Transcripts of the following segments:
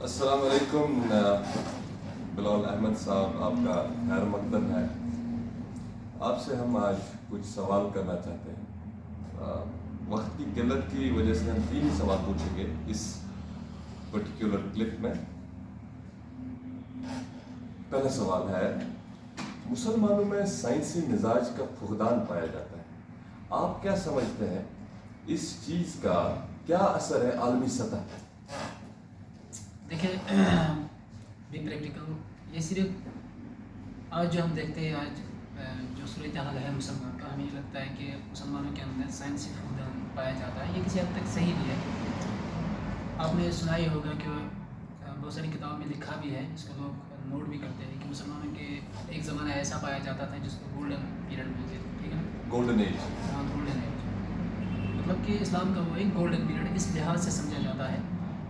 السلام علیکم بلال احمد صاحب، آپ کا خیر مقدم ہے. آپ سے ہم آج کچھ سوال کرنا چاہتے ہیں. وقت کی قلت کی وجہ سے ہم 3 ہی سوال پوچھیں گے اس پرٹیکولر کلپ میں. پہلا سوال ہے، مسلمانوں میں سائنسی مزاج کا فقدان پایا جاتا ہے. آپ کیا سمجھتے ہیں اس چیز کا کیا اثر ہے عالمی سطح پر؟ دیکھیں بھی پریکٹیکل، یہ صرف آج جو ہم دیکھتے ہیں، آج جو صورتحال ہے مسلمان کا، ہمیں لگتا ہے کہ مسلمانوں کے اندر سائنسی فقدان پایا جاتا ہے. یہ کسی حد تک صحیح بھی ہے. آپ نے سنا ہی ہوگا کہ بہت ساری کتابوں میں لکھا بھی ہے، جس کو لوگ نوٹ بھی کرتے ہیں کہ مسلمانوں کے ایک زمانہ ایسا پایا جاتا تھا جس کو گولڈن پیریڈ بولتے تھے. ٹھیک ہے نا، گولڈن ایج. ہاں، گولڈن ایج. مطلب کہ اسلام کا وہ ایک گولڈن پیریڈ اس لحاظ سے سمجھا جاتا ہے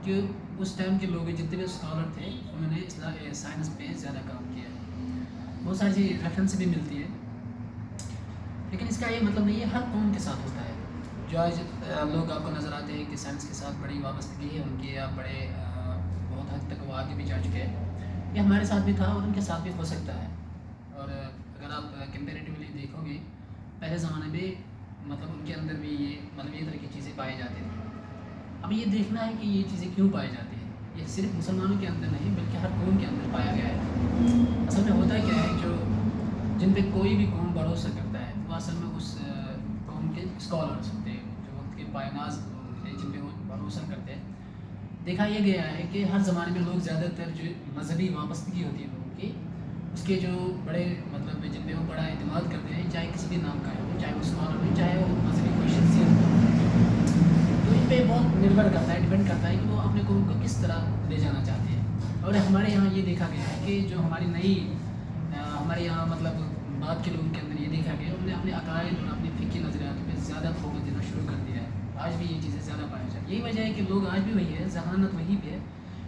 کہ اس ٹائم کے لوگ جتنے بھی اسکالر تھے انہوں نے سائنس پہ زیادہ کام کیا ہے. بہت ساری ریفرنس بھی ملتی ہے، لیکن اس کا یہ مطلب نہیں ہے ہر قوم کے ساتھ ہوتا ہے. جو آج لوگ آپ کو نظر آتے ہیں کہ سائنس کے ساتھ بڑی وابستگی ہے ان کی، یا بڑے بہت حد تک وہ آگے بھی جا چکے ہیں، یہ ہمارے ساتھ بھی تھا اور ان کے ساتھ بھی ہو سکتا ہے. اور اگر آپ کمپیریٹیولی دیکھو گے، پہلے زمانے میں مطلب ان کے اندر بھی یہ طرح کی چیزیں پائی جاتی تھیں. اب یہ دیکھنا ہے کہ یہ چیزیں کیوں پائی جاتی ہیں. یہ صرف مسلمانوں کے اندر نہیں بلکہ ہر قوم کے اندر پایا گیا ہے. اصل میں ہوتا کیا ہے، جو جن پہ کوئی بھی قوم بھروسہ کرتا ہے وہ اصل میں اس قوم کے اسکالرس ہوتے ہیں، جو وقت کے پائناز ہوتے ہیں، جن پہ وہ بھروسہ کرتے ہیں. دیکھا یہ گیا ہے کہ ہر زمانے میں لوگ زیادہ تر جو مذہبی وابستگی ہوتی ہے لوگوں کی، اس کے جو بڑے مطلب جن پہ وہ بڑا اعتماد کرتے ہیں، چاہے کسی بھی نام کا ہو، چاہے وہ اسکالر ہو، چاہے وہ مذہبی کوئی شخصیت ہو، تو ان پہ بہت نربھر کرتا ہے، ڈپینڈ کرتا ہے کہ وہ اپنے قوم کو کس طرح لے جانا چاہتے ہیں. اور ہمارے یہاں یہ دیکھا گیا ہے کہ جو ہمارے یہاں مطلب بعد کے لوگوں کے اندر یہ دیکھا گیا، انہوں نے اپنے عقائد اور اپنے فقہی نظریات پہ زیادہ فوکس دینا شروع کر دیا ہے. آج بھی یہ چیزیں زیادہ پائی جاتی ہیں. یہی وجہ ہے کہ لوگ آج بھی وہی ہے، ذہانت وہی بھی ہے،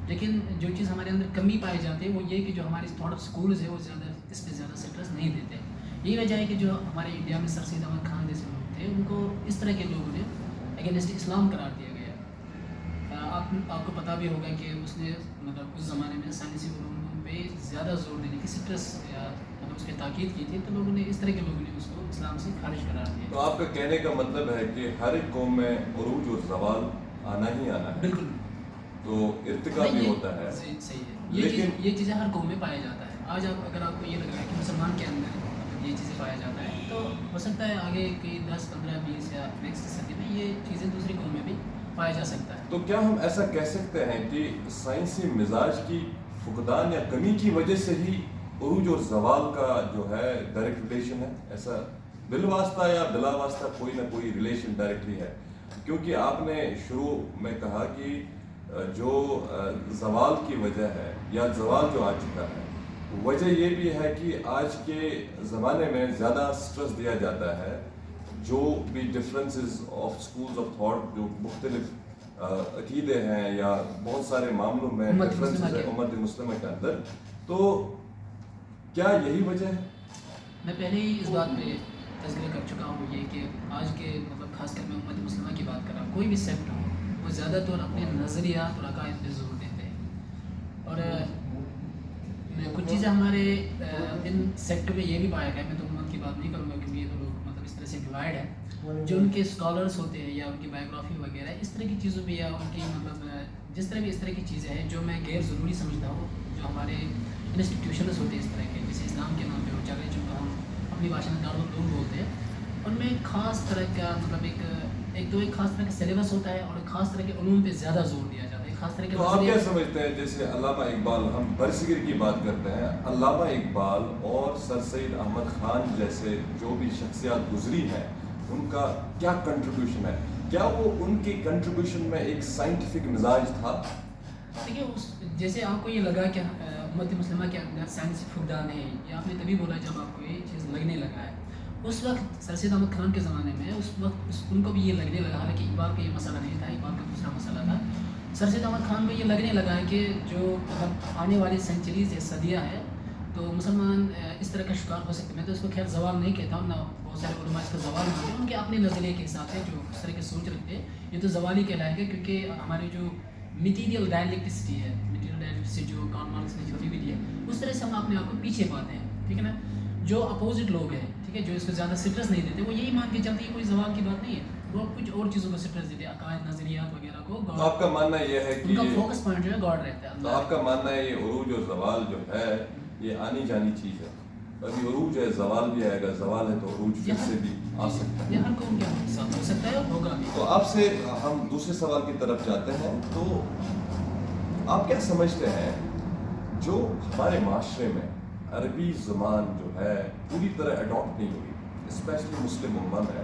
لیکن جو چیز ہمارے اندر کمی پائی جاتی ہے وہ یہ کہ جو ہمارے تھوڑا اسکولز ہیں وہ زیادہ اس پہ زیادہ سٹرس نہیں دیتے. یہی وجہ ہے کہ جو ہمارے انڈیا میں سر سید احمد خان جیسے لوگ تھے، ان کو اس طرح کے لوگوں نے اگینسٹ اسلام قرار دیا گیا. آپ کو پتہ بھی ہوگا کہ اس نے مطلب اس زمانے میں سائنسی علوم پہ زیادہ زور دینے کی سٹرس یا مطلب اس پہ تاکید کی تھی، تو لوگوں نے اس طرح کے لوگوں نے اس کو اسلام سے خارج قرار دیا. تو آپ کا کہنے کا مطلب ہے کہ ہر ایک قوم میں عروج اور زوال آنا ہی آنا ہے. بالکل. تو ارتقا بھی ہوتا ہے. صحیح ہے. یہ چیزیں ہر قوم میں پایا جاتا ہے. آج اگر آپ کو یہ لگ رہا ہے کہ مسلمان کے اندر یہ چیزیں پایا جاتا ہے، تو ہو سکتا ہے آگے کی 10 15 20 یا نیکسٹ صدی میں یہ چیزیں دوسری قوم میں بھی پایا جا سکتا ہے. تو کیا ہم ایسا کہہ سکتے ہیں کہ سائنسی مزاج کی فقدان یا کمی کی وجہ سے ہی عروج اور زوال کا جو ہے ڈائریکٹ ریلیشن ہے؟ ایسا بالواسطہ یا بلا واسطہ کوئی نہ کوئی ریلیشن ڈائریکٹلی ہے. کیونکہ آپ نے شروع میں کہا کہ جو زوال کی وجہ ہے یا زوال جو آ چکا ہے، وجہ یہ بھی ہے کہ آج کے زمانے میں زیادہ سٹرس دیا جاتا ہے. جو بھی differences of schools of thought, جو مختلف عقیدے ہیں یا بہت سارے معاملوں میں ڈفرینسز ہیں امت مسلمہ کے اندر، تو کیا یہی وجہ ہے؟ میں پہلے ہی اس بات پہ تذکرہ کر چکا ہوں، یہ کہ آج کے مطلب خاص کر میں امت مسلمہ کی بات کر رہا ہوں، کوئی بھی سیکٹ ہو وہ زیادہ طور اپنے نظریات اور عقائد پہ زور دیتے ہیں. اور کچھ چیزیں ہمارے ان سیکٹر میں یہ بھی پایا گیا، میں تو امت کی بات نہیں کروں گا کیونکہ یہ تو لوگ مطلب اس طرح سے ڈیوائڈ ہے، جو ان کے اسکالرس ہوتے ہیں یا ان کی بایوگرافی وغیرہ اس طرح کی چیزوں پہ، یا ان کی مطلب جس طرح بھی اس طرح کی چیزیں ہیں جو میں غیر ضروری سمجھتا ہوں، جو ہمارے انسٹیٹیوشنز ہوتے ہیں اس طرح کے، جیسے اسلام کے نام پہ ہو چاہے جو ہم اپنی بھاشا میں دارالعلوم بولتے ہیں، ان میں ایک خاص طرح کا مطلب ایک خاص طرح کا سلیبس ہوتا ہے اور ایک خاص طرح کے علوم پہ زیادہ زور دیا جاتا ہے. خاص طرح کے تو آپ کیا سمجھتے ہیں، جیسے علامہ اقبال، ہم برصغیر کی بات کرتے ہیں، علامہ اقبال اور سر سید احمد خان جیسے جو بھی شخصیات گزری ہیں، ان کا کیا کنٹریبیوشن ہے؟ کیا وہ ان کی کنٹریبیوشن میں ایک سائنٹیفک مزاج تھا؟ دیکھیے، جیسے آپ کو یہ لگا کہ امت مسلمہ کے اندر سائنسی فقدان ہے، یہ آپ نے تبھی بولا جب آپ کو یہ چیز لگنے لگا ہے. اس وقت سر سید احمد خان کے زمانے میں اس وقت ان کو بھی یہ لگنے لگا، حالانکہ اقبال کا یہ مسئلہ نہیں تھا، اقبال کا دوسرا مسئلہ تھا. سر سید احمد خان کو یہ لگنے لگا ہے کہ جو مطلب آنے والی سینچریز یا صدیاں ہیں تو مسلمان اس طرح کا شکار ہو سکتے. میں تو اس کو خیر زوال نہیں کہتا ہوں، نہ بہت سارے علماء اس کا زوال ہوتے ہیں، ان کے اپنے نظریے کے حساب سے جو اس طرح کی سوچ رکھتے ہیں، یہ تو زوال ہی کہلائے گا. کیونکہ ہمارے جو مٹیریل ڈائلیکٹسٹی ہے، مٹیریل ڈائلیکٹسٹی جو کارل مارکس نے چھوٹی ہوئی ہے، اس طرح سے ہم اپنے آپ کو پیچھے پاتے ہیں، ٹھیک ہے نا. جو اپوزٹ لوگ ہیں، ٹھیک ہے، جو اس کو زیادہ سٹرس نہیں دیتے، وہ یہی مان کے چلتے ہیں کوئی زوال کی بات نہیں ہے، وہ کچھ اور چیزوں کو سٹرس دیتے ہیں، عقائد، نظریات وغیرہ کو. تو آپ کا ماننا یہ ہے کہ ان کا فوکس پوائنٹ جو ہے گاڈ رہتا ہے. تو آپ کا ماننا ہے یہ عروج اور زوال جو ہے یہ آنی جانی چیز ہے، ابھی عروج ہے زوال بھی آئے گا، زوال ہے تو عروج پھر سے بھی آ سکتا ہے. یہ ہر قوم کے ساتھ ہو سکتا ہے اور ہوگا بھی. تو آپ سے ہم دوسرے سوال کی طرف جاتے ہیں. تو آپ کیا سمجھتے ہیں جو ہمارے معاشرے میں عربی زبان جو ہے پوری طرح اڈاپٹ نہیں ہوئی، اسپیشلی مسلم امہ میں.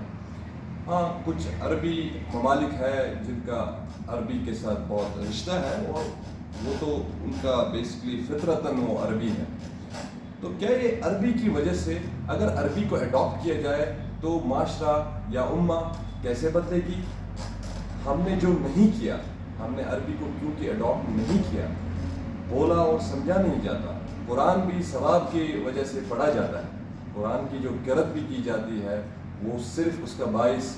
ہاں کچھ عربی ممالک ہے جن کا عربی کے ساتھ بہت رشتہ ہے اور وہ تو ان کا بیسکلی فطرتاً وہ عربی ہے. تو کیا یہ عربی کی وجہ سے اگر عربی کو اڈاپٹ کیا جائے تو معاشرہ یا امہ کیسے بدلے گی؟ ہم نے جو نہیں کیا، ہم نے عربی کو کیونکہ اڈاپٹ نہیں کیا، بولا اور سمجھا نہیں جاتا. قرآن بھی ثواب کی وجہ سے پڑھا جاتا ہے، قرآن کی جو قرأت بھی کی جاتی ہے وہ صرف اس کا باعث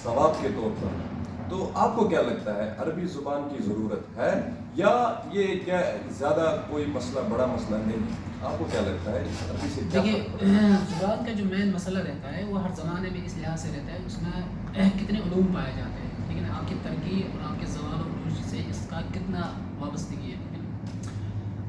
ثواب کے طور پر. تو آپ کو کیا لگتا ہے عربی زبان کی ضرورت ہے یا یہ کیا زیادہ کوئی مسئلہ بڑا مسئلہ نہیں؟ آپ کو کیا لگتا ہے اس عربی سے کیا دیکھیے فرق پڑتا ہے؟ زبان کا جو مین مسئلہ رہتا ہے وہ ہر زمانے میں اس لحاظ سے رہتا ہے اس میں کتنے علوم پائے جاتے ہیں، ٹھیک ہے نا. آپ کی ترقی اور آپ کے زوال و عروج سے اس کا کتنا وابستگی ہے.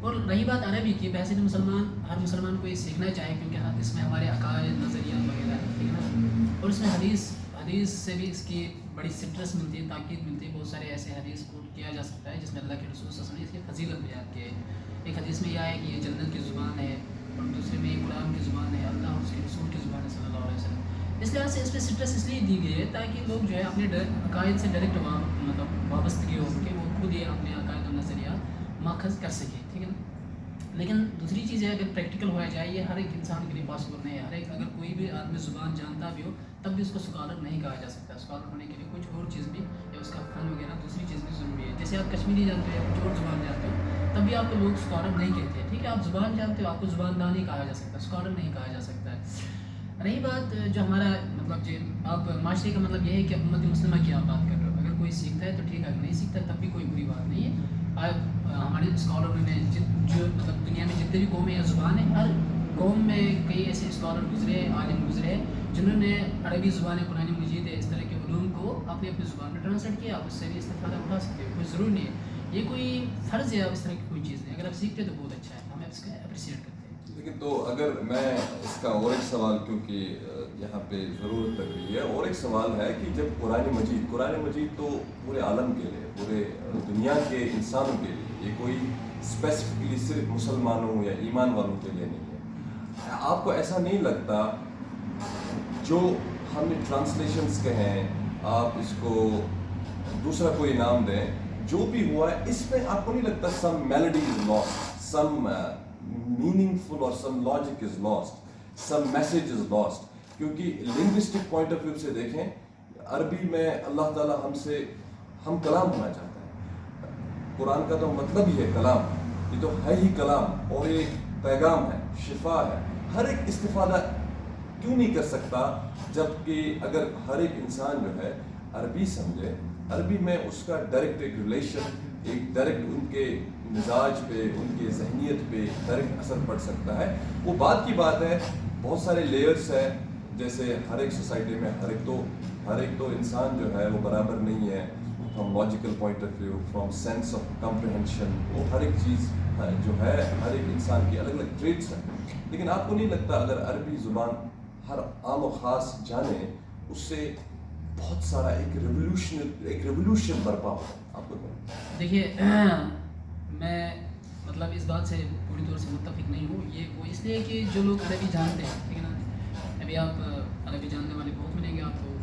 اور رہی بات عربی کی، بحثیت مسلمان ہر مسلمان کو یہ سیکھنا چاہیے کیونکہ اس میں ہمارے عقائد، نظریات وغیرہ ہے، ٹھیک ہے نا. اور اس میں حدیث سے بھی اس کی بڑی سٹرس ملتی ہے، تاکید ملتی ہے. بہت سارے ایسے حدیث کو کیا جا سکتا ہے جس میں اللہ کے رسول صلی اللہ علیہ وسلم نے اس کی فضیلت بیان کی ہے. ایک حدیث میں یہ آیا کہ یہ جنت کی زبان ہے، اور دوسرے میں یہ قرآن کی زبان ہے، اللہ اور اس کے رسول کی زبان ہے صلی اللہ علیہ وسلم. اس لحاظ سے اس پہ سٹرس اس لیے دی گئی ہے تاکہ لوگ جو ہے اپنے عقائد سے ڈائریکٹ مطلب وابستگی ہو کہ وہ خود یہ اپنے عقائد اور نظریات ماخذ کر سکے، ٹھیک ہے نا. لیکن دوسری چیز ہے اگر پریکٹیکل ہوا جائے یہ ہر ایک انسان کے لیے پاسبل نہیں ہے. ہر ایک اگر کوئی بھی آدمی زبان جانتا بھی ہو تب بھی اس کو اسکالر نہیں کہا جا سکتا. اسکالر ہونے کے لیے کچھ اور چیز بھی یا اس کا فن وغیرہ دوسری چیز بھی ضروری ہے. جیسے آپ کشمیری جانتے ہو یا کچھ اور زبان جانتے ہو تب بھی آپ کو لوگ اسکالر نہیں کہتے ہیں، ٹھیک ہے. آپ زبان جانتے ہو آپ کو زبان دان نہیں کہا جا سکتا، اسکالر نہیں کہا جا سکتا ہے. رہی بات جو ہمارا مطلب جو آپ معاشرے کا مطلب یہ ہے کہ امت مسلمہ کی آپ بات کر رہے ہو، اگر کوئی سیکھتا ہے تو ٹھیک ہے، اگر نہیں سیکھتا تب بھی کوئی بری بات نہیں ہے. ہمارے اسکالروں نے جو مطلب دنیا میں جتنے بھی قومیں یا زبان ہیں ہر قوم میں کئی ایسے اسکالر گزرے، عالم گزرے جنہوں نے عربی زبان، قرآن مجید اس طرح کے علوم کو اپنی زبان میں ٹرانسلیٹ کیا. آپ اس سے بھی استفادہ اٹھا سکتے ہو، کوئی ضرور نہیں ہے، یہ کوئی فرض ہے اس طرح کی کوئی چیز نہیں. اگر آپ سیکھتے تو بہت اچھا ہے، ہم اس کو اپریشیٹ کرتے ہیں. لیکن تو اگر میں اس کا اور ایک سوال کیونکہ یہاں پہ ضرورت لگ رہی ہے، اور ایک سوال ہے کہ جب قرآن مجید تو پورے عالم کے لیے، پورے دنیا کے انسانوں کے لیے، یہ کوئی اسپیسیفکلی صرف مسلمانوں یا ایمان والوں کے لیے نہیں ہے. آپ کو ایسا نہیں لگتا جو ہم نے ٹرانسلیشنس کہیں، آپ اس کو دوسرا کوئی نام دیں، جو بھی ہوا ہے اس میں آپ کو نہیں لگتا سم میلڈی از لاسٹ، سم meaningful اور some logic is lost, some message is lost. کیونکہ لنگوسٹک پوائنٹ آف ویو سے دیکھیں عربی میں اللہ تعالیٰ ہم کلام ہونا چاہتا ہے. قرآن کا تو مطلب ہی ہے کلام، یہ تو ہے ہی کلام اور ایک پیغام ہے، شفا ہے. ہر ایک استفادہ کیوں نہیں کر سکتا جبکہ اگر ہر ایک انسان جو ہے عربی سمجھے، عربی میں اس کا ڈائریکٹ ایک ریلیشن، ایک ڈائریکٹ ان کے مزاج پہ، ان کے ذہنیت پہ ڈائریکٹ اثر پڑ سکتا ہے. وہ بات کی بات ہے، بہت سارے لیئرس ہیں، جیسے ہر ایک سوسائٹی میں ہر ایک تو انسان جو ہے وہ برابر نہیں ہے from logical point of view, from sense of comprehension. وہ ہر ایک چیز جو ہے ہر ایک انسان کی الگ الگ ٹریٹس ہیں. لیکن آپ کو نہیں لگتا اگر عربی زبان ہر عام و خاص جانے اس سے بہت سارا ایک ریولیوشن برپا ہو؟ آپ کو دیکھیے میں مطلب اس بات سے پوری طور سے متفق نہیں ہوں. یہ وہ اس لیے کہ جو لوگ عربی جانتے ہیں، ٹھیک ہے نا، ابھی آپ عربی جاننے والے بہت ملیں گے آپ کو،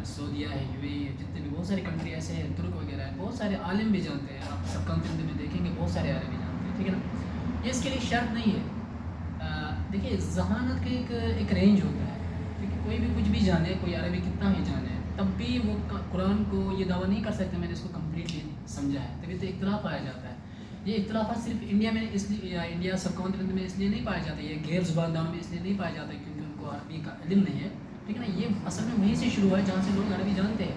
سعودیہ ہے، یو اے ہے، جتنے بھی بہت ساری کنٹری ایسے ہیں، ترک وغیرہ ہے، بہت سارے عالم بھی جانتے ہیں. آپ سب کنٹری میں دیکھیں گے بہت سارے عربی جانتے ہیں، ٹھیک ہے نا. یہ اس کے لیے شرط نہیں ہے. دیکھیے ذہانت کا ایک رینج ہوتا ہے، ٹھیک ہے. کوئی بھی کچھ بھی جانے، کوئی عربی کتنا ہی جانے، تب بھی وہ قرآن کو یہ دعویٰ نہیں کر سکتے میں نے اس کو کمپلیٹلی سمجھا ہے. تبھی تو اختلاف پایا جاتا ہے. یہ اختلافات صرف انڈیا میں اس لیے یا انڈیا سب کانٹیننٹ میں اس لیے نہیں پایا جاتا، یہ غیر زبان دانوں میں اس لیے نہیں پایا جاتا کیونکہ ان کو عربی کا علم نہیں ہے، ٹھیک ہے نا. یہ اصل میں وہیں سے شروع ہوا ہے جہاں سے لوگ عربی جانتے ہیں.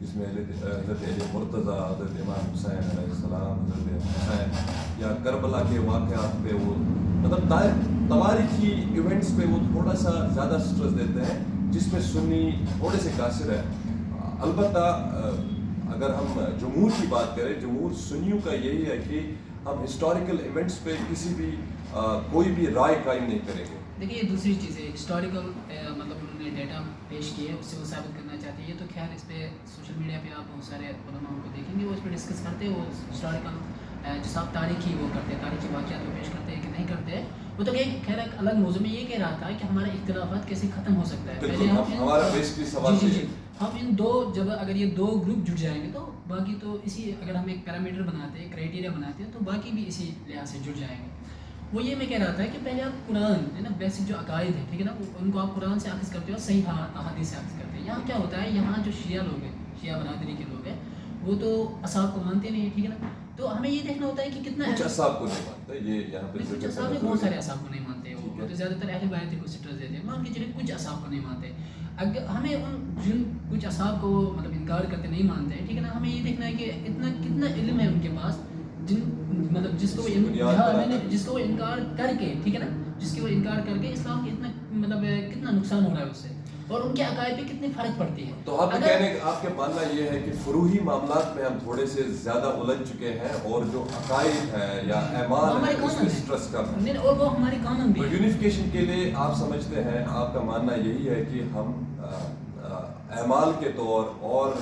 جس میں حضرت علی مرتضیٰ، حضرت امام حسین علیہ السلام، حضرت حسین یا کربلا کے واقعات پہ وہ مطلب تواریخی ایونٹس پہ وہ تھوڑا سا زیادہ سٹرس دیتے ہیں، جس میں سنی تھوڑے سے قاصر ہے. البتہ اگر ہم جمہور کی بات کریں، جمہور سنیوں کا یہی ہے کہ ہم ہسٹوریکل ایونٹس پہ کسی بھی کوئی بھی رائے قائم نہیں کریں گے. دیکھیے یہ دوسری چیز ہے، ہسٹوریکل مطلب انہوں نے ڈیٹا پیش کیے، اس سے وہ ثابت کرنا چاہتے ہیں. یہ تو خیر اس پہ سوشل میڈیا پہ آپ بہت سارے علماء کو دیکھیں گے، وہ اس پہ ڈسکس کرتے ہیں، وہ ہسٹوریکل جس آپ تاریخی وہ کرتے ہیں، تاریخی واقعات کو پیش کرتے ہیں کہ نہیں کرتے ہیں. وہ تو خیر ایک الگ موضوع میں یہ کہہ رہا تھا کہ ہمارے اختلافات کیسے ختم ہو سکتا ہے. پہلے ہمارا بیسکلی سوال جی ہم ان دو جب اگر یہ دو گروپ جڑ جائیں گے تو باقی تو اسی، اگر ہم ایک پیرامیٹر بناتے ہیں، کرائٹیریا بناتے ہیں، تو باقی بھی اسی لحاظ سے جڑ جائیں گے. وہ یہ میں کہہ رہا تھا کہ پہلے آپ قرآن ہے نا، بیسک جو عقائد ہے، ٹھیک ہے نا، ان کو آپ قرآن سے اخذ کرتے ہو، صحیح احادیث سے اخذ کرتے ہیں. یہاں کیا ہوتا ہے، یہاں جو شیعہ لوگ ہیں، شیعہ برادری کے لوگ ہیں، وہ تو اصحاب کو مانتے نہیں ہیں، ٹھیک ہے نا. تو ہمیں یہ دیکھنا ہوتا ہے کہ کتنا کچھ اصحاب کو نہیں مانتا، یہ یہاں پہ کچھ اصحاب بہت سارے اصحاب کو نہیں مانتے. وہ تو زیادہ تر اہل بیت کو سٹرس دیتے ہیں، مان کے چلے کچھ اصحاب کو نہیں مانتے. اگر ہمیں ان جن کچھ اصحاب کو مطلب انکار کرتے نہیں مانتے ہیں، ٹھیک ہے نا، ہمیں یہ دیکھنا ہے کہ کتنا علم ہے ان کے پاس، مطلب جس کو وہ انکار کر کے، ٹھیک ہے نا، جس کی وہ انکار کر کے اسلام کے اتنا مطلب کتنا نقصان ہو رہا ہے اس سے، اور ان کے عقائد پہ کتنی فرق پڑتی ہے. تو آپ کے ماننا یہ ہے کہ فروعی معاملات میں ہم تھوڑے سے زیادہ الجھ چکے ہیں، اور جو عقائد ہے یا اعمال ہے اس میں سٹرس کم ہے، اور وہ ہماری کامن بھی ہے. یونیفیکیشن کے لیے آپ سمجھتے ہیں، آپ کا ماننا یہی ہے کہ ہم اعمال کے طور اور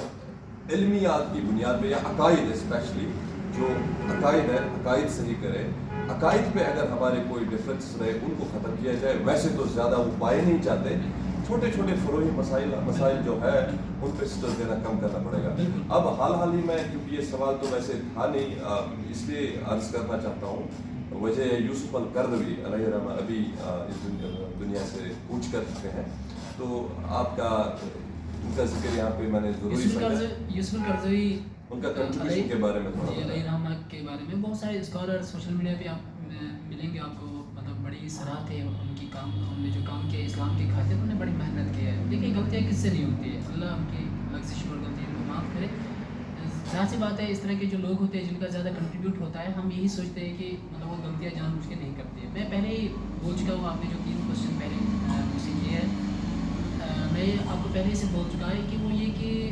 علمیات کی بنیاد پہ، یا عقائد اسپیشلی جو عقائد ہے، عقائد صحیح کرے، عقائد پہ اگر ہمارے کوئی ڈفرینس رہے ان کو ختم کیا جائے. ویسے تو زیادہ وہ پائے نہیں چاہتے، چھوٹے چھوٹے فروعی مسائل جو ہے ان پہ سٹرس دینا کم کرنا پڑے گا. اب حال ہی میں، کیونکہ یہ سوال تو ویسے تھا نہیں، اس لیے عرض کرنا چاہتا ہوں، وجہ یوسف القرضوی علیہ الرحمہ ابھی اس دنیا سے کوچ کر چکے ہیں، تو آپ کا ان کا ذکر یہاں پہ میں نے ضروری سمجھا. یوسف القرضوی ان کا کنٹریبیوشن کے بارے میں تھوڑا علیہ الرحمہ کے بارے میں بہت سارے اسکالر سوشل میڈیا پہ آپ ملیں گے، آپ کو مطلب بڑی سراہت ہے ان کی کام، انہوں نے جو کام کیا اسلام کی خاطر، انہوں نے بڑی محنت کی ہے. دیکھیے غلطیاں کس سے نہیں ہوتی ہے، اللہ ان کی لغزش اور غلطیوں کو معاف کرے. ظاہر سی بات ہے اس طرح کے جو لوگ ہوتے ہیں جن کا زیادہ کنٹریبیوٹ ہوتا ہے، ہم یہی سوچتے ہیں کہ مطلب وہ غلطیاں جان بوجھ کے نہیں کرتے. میں پہلے ہی بول چکا ہوں، آپ نے جو 3 کوشچن پہلے مجھ سے کیے ہیں، میں آپ کو پہلے سے بول چکا ہے کہ وہ یہ کہ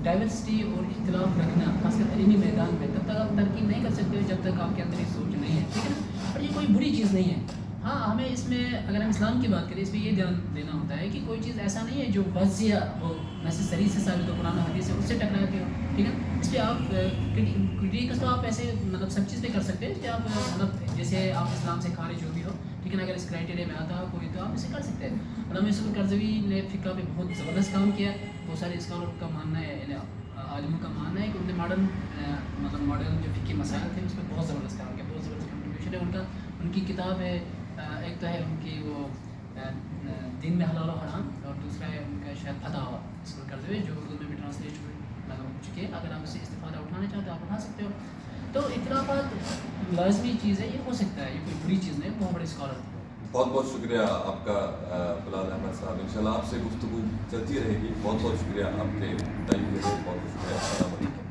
ڈائیورسٹی اور اختلاف رکھنا، خاص کر علمی میدان میں، تب تک آپ ترقی نہیں کر سکتے جب تک آپ کے اندر یہ سوچ نہیں ہے، ٹھیک ہے نا. اور یہ کوئی بری چیز نہیں ہے. ہاں ہمیں اس میں اگر ہم اسلام کی بات کریں، اس پہ یہ دھیان دینا ہوتا ہے کہ کوئی چیز ایسا نہیں ہے جو واضح ہو، نیسیسری سے ثابت ہو، قرآن حدیث سے، اس سے ٹکراتے ہو، ٹھیک ہے. اس پہ آپ کریٹیکس تو آپ ایسے مطلب سب چیز پہ کر سکتے ہیں کہ آپ مطلب جیسے آپ اسلام سے خارج ہو بھی ہو، ٹھیک ہے نا، اگر اس کرائٹیریا میں آتا ہو کوئی تو آپ اسے کر سکتے ہیں. علامہ یوسف القرضوی نے فقہ پہ بہت زبردست کام کیا. بہت سارے اسکالر کا ماننا ہے، عالموں کا ماننا ہے کہ انہوں نے ماڈرن جو فقہی مسائل تھے اس پہ بہت زبردست کام کیا، بہت زبردست کنٹریبیوشن ہے ان کی کتاب ہے. ایک تو ہے ان کی وہ دین میں حلال و حرام، اور دوسرا ہے ان کا شاید فتاوا یوسف القرضوی، جو اردو میں بھی ٹرانسلیٹ ہو چکی ہے. اگر آپ اسے استفادہ اٹھانا چاہتے تو آپ اٹھا سکتے ہو. تو اختلافات لازمی چیز ہے، یہ ہو سکتا ہے، یہ کوئی بری چیز نہیں. بہت بڑے اسکالر تھے. بہت بہت شکریہ آپ کا بلال احمد صاحب. انشاءاللہ آپ سے گفتگو چلتی رہے گی. بہت بہت شکریہ آپ کے ٹائم کے لیے. بہت بہت شکریہ. السلام علیکم.